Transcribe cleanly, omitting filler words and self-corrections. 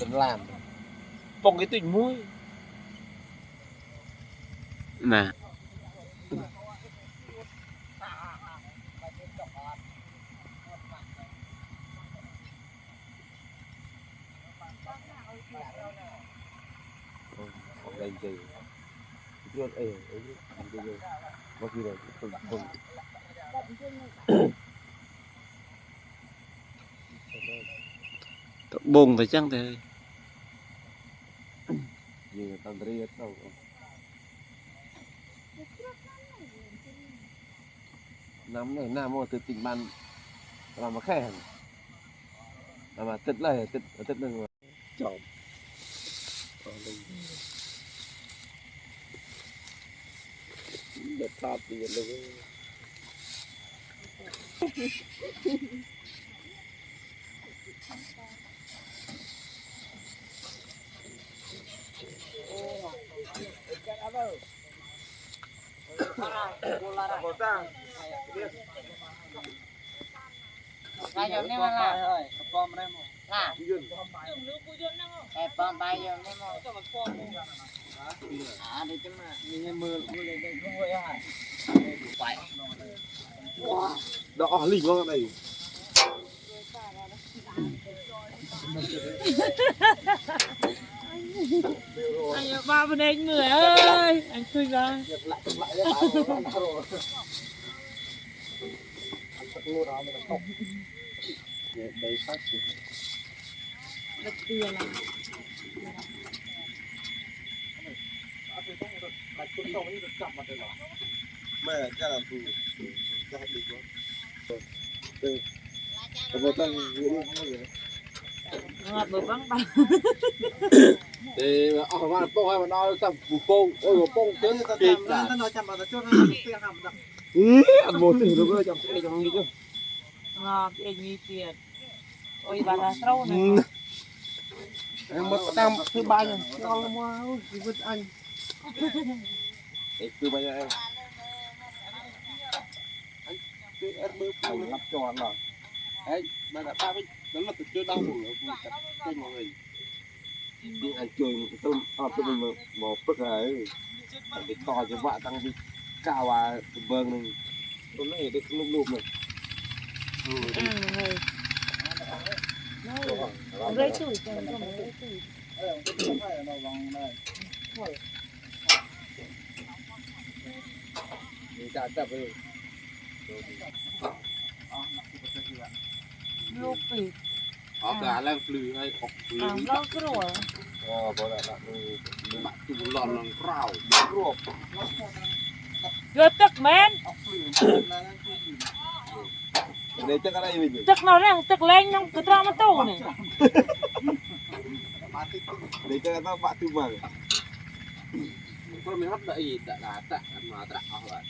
tình làm bông cái tình muối nè không lên gì chưa bao nhiêu rồi bùng phải chăng thế nhiều tao đi đâu nắm này nam mà từ tình ban làm mà khen làm mà tết này tết đừng chọn đẹp thật thì luôn Tay vô nè mà là. Là. Cái bom tay vô nè mà. À đi chứ mà. Nhìn mưa lên đây không vậy hả? Phải. đỏ lì quá cái này Anh ba bên anh người ơi, anh khơi ra. đây phát Đất tiền này. mẹ ra làm tù ra đi quá một lần Ngọt bờ băng băng. thì ở mà bông hay mà nói tầm bông ôi một bông tới ta làm ra ta nói chăm mà ta cho nó tiền hầm đặc ăn một thì đúng rồi trong cái trong đi chứ Ngọt anh như tiền. Ôi bà ta sâu này. em mất tam thứ ba rồi ngon quá chỉ vứt anh thứ ba em cái em mới phụ lắp tròn rồi ấy mà đã ta với nó là từ chưa đau rồi cho mọi người đi ăn chơi tôm tôm mình một bức ấy cái to cho vợ tăng đi cao à vâng này tôi nói được lúc lúc này Rơi tuổi kèm cho mấy tuổi. mình chả chả về Lúc bị. cả lang flư hay ọc flư Lâu cái rồi. bỏ lại lại bạn tụ lòn lòn rau ruột Gớt tức men. đây chắc cái này mình Tức nó đang tức lên trong cái drama tàu này. đây chắc nó bạn tư vàng con mình hấp đậy đã tạ mà tạ rồi